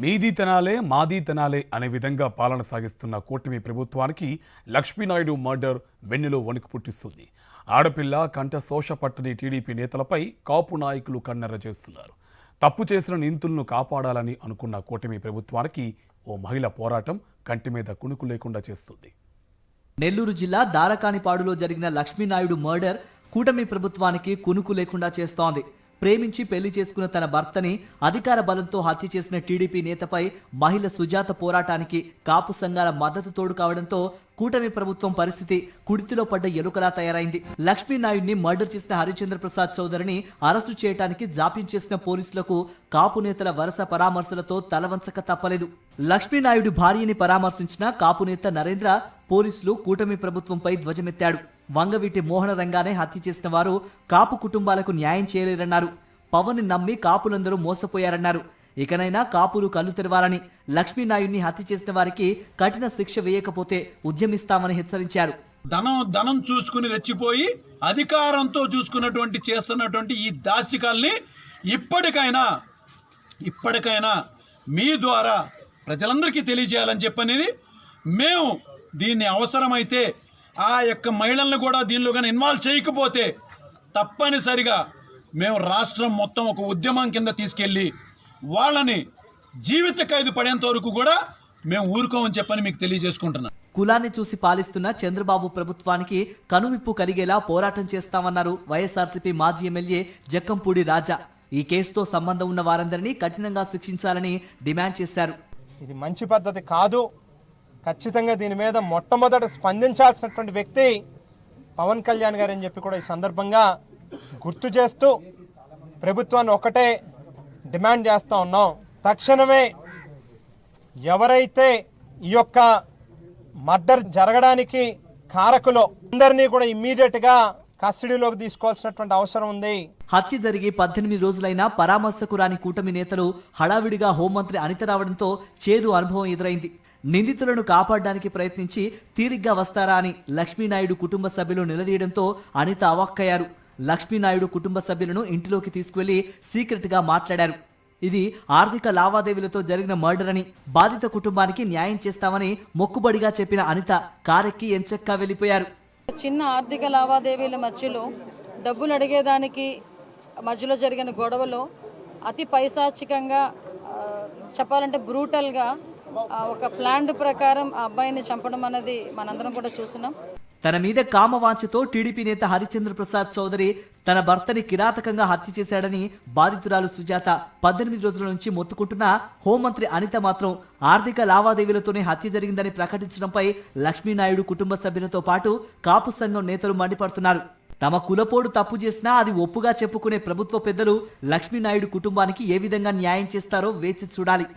మీది తెనాలే మాది తెనాలే అనే విధంగా పాలన సాగిస్తున్న కూటమి ప్రభుత్వానికి లక్ష్మీనాయుడు మర్డర్ వెన్నెలో వణుకు పుట్టిస్తుంది. ఆడపిల్ల కంట శోష పట్టని టీడీపీ నేతలపై కాపు నాయకులు కన్నెర్ర చేస్తున్నారు. తప్పు చేసిన నిందితులను కాపాడాలని అనుకున్న కూటమి ప్రభుత్వానికి ఓ మహిళ పోరాటం కంటి మీద కునుకు లేకుండా చేస్తుంది. నెల్లూరు జిల్లా దారకానిపాడులో జరిగిన లక్ష్మీనాయుడు మర్డర్ కూటమి ప్రభుత్వానికి కునుకు లేకుండా చేస్తోంది. ప్రేమించి పెళ్లి చేసుకున్న తన భర్తని అధికార బలంతో హత్య చేసిన టీడీపీ నేతపై మహిళ సుజాత పోరాటానికి కాపు సంఘాల మద్దతు తోడు కావడంతో కూటమి ప్రభుత్వం పరిస్థితి కుడితిలో పడ్డ ఎలుకలా తయారైంది. లక్ష్మీనాయుడిని మర్డర్ చేసిన హరిచంద్ర ప్రసాద్ చౌదరిని అరెస్టు చేయడానికి జాప్యం చేసిన పోలీసులకు కాపు నేతల వరుస పరామర్శలతో తలవంచక తప్పలేదు. లక్ష్మీనాయుడు భార్యని పరామర్శించిన కాపు నేత నరేంద్ర పోలీసులు కూటమి ప్రభుత్వంపై ధ్వజమెత్తాడు. వంగవీటి మోహన రంగానే హత్య చేసిన వారు కాపు కుటుంబాలకు న్యాయం చేయలేరన్నారు. పవన్ ని నమ్మి కాపులందరూ మోసపోయారన్నారు. ఇకనైనా కాపులు కళ్ళు తెరవాలని, లక్ష్మీనాయుడిని హత్య చేసిన వారికి కఠిన శిక్ష వేయకపోతే ఉద్యమిస్తామని హెచ్చరించారు. ధనం చూసుకుని రెచ్చిపోయి అధికారంతో చూసుకున్నటువంటి చేస్తున్నటువంటి ఈ దాష్టికాల్ని ఇప్పటికైనా మీ ద్వారా ప్రజలందరికీ తెలియజేయాలని చెప్పనేది మేము దీన్ని అవసరమైతే ఆ యొక్క మహిళలను కూడా దీనిలో కానీ ఇన్వాల్వ్ చేయకపోతే తప్పనిసరిగా మేము రాష్ట్రం మొత్తం ఒక ఉద్యమం కింద తీసుకెళ్ళి వాళ్ళని జీవిత ఖైదు పడేంత వరకు కూడా మేము ఊరుకోమని చెప్పని మీకు తెలియజేసుకుంటున్నాం. కులాన్ని చూసి పాలిస్తున్న చంద్రబాబు ప్రభుత్వానికి కనువిప్పు కలిగేలా పోరాటం చేస్తామన్నారు వైఎస్ఆర్సీపీ మాజీ ఎమ్మెల్యే జక్కంపూడి రాజా. ఈ కేసుతో సంబంధం ఉన్న వారందరినీ కఠినంగా శిక్షించాలని డిమాండ్ చేశారు. ఇది మంచి పద్ధతి కాదు. ఖచ్చితంగా దీని మీద మొట్టమొదట స్పందించాల్సినటువంటి వ్యక్తి పవన్ కళ్యాణ్ గారు అని చెప్పి కూడా ఈ సందర్భంగా గుర్తు చేస్తూ ప్రభుత్వాన్ని ఒకటే డిమాండ్ చేస్తూ ఉన్నాం. తక్షణమే ఎవరైతే ఈ యొక్క మర్డర్ జరగడానికి కారకులో అందరినీ కూడా ఇమ్మీడియట్గా కస్టడీలోకి తీసుకోవాల్సినటువంటి అవసరం ఉంది. హత్య జరిగి 18 రోజులైనా పరామర్శకు రాని కూటమి నేతలు హడావిడిగా హోంమంత్రి అనిత రావడంతో చేదు అనుభవం ఎదురైంది. నిందితులను కాపాడడానికి ప్రయత్నించి తీరిగ్గా వస్తారా అని లక్ష్మీనాయుడు కుటుంబ సభ్యులు నిలదీయడంతో అనిత అవాక్కయ్యారు. లక్ష్మీనాయుడు కుటుంబ సభ్యులను ఇంటిలోకి తీసుకువెళ్లి సీక్రెట్ గా మాట్లాడారు. ఇది ఆర్థిక లావాదేవీలతో జరిగిన మర్డర్ అని, బాధిత కుటుంబానికి న్యాయం చేస్తామని మొక్కుబడిగా చెప్పిన అనిత కారెక్కి ఎంచక్కా వెళ్లిపోయారు. చిన్న ఆర్థిక లావాదేవీల మధ్యలో డబ్బులు అడిగేదానికి మధ్యలో జరిగిన గొడవలో అతి పైశాచికంగా చెప్పాలంటే బ్రూటల్గా ఒక ప్లాన్ ప్రకారం ఆ అబ్బాయిని చంపడం అనేది మనందరం కూడా చూస్తున్నాం. తన మీద కామవాంఛతో టీడీపీ నేత హరిచంద్ర ప్రసాద్ చౌదరి తన భర్తని కిరాతకంగా హత్య చేశాడని బాధితురాలు సుజాత 18 రోజుల నుంచి మొత్తుకుంటున్నా హోంమంత్రి అనిత మాత్రం ఆర్థిక లావాదేవీలతోనే హత్య జరిగిందని ప్రకటించడంపై లక్ష్మీనాయుడు కుటుంబ సభ్యులతో పాటు కాపు సంఘం నేతలు మండిపడుతున్నారు. తమ కులపోడు తప్పు చేసినా అది ఒప్పుగా చెప్పుకునే ప్రభుత్వ పెద్దలు లక్ష్మీనాయుడు కుటుంబానికి ఏ విధంగా న్యాయం చేస్తారో వేచి చూడాలి.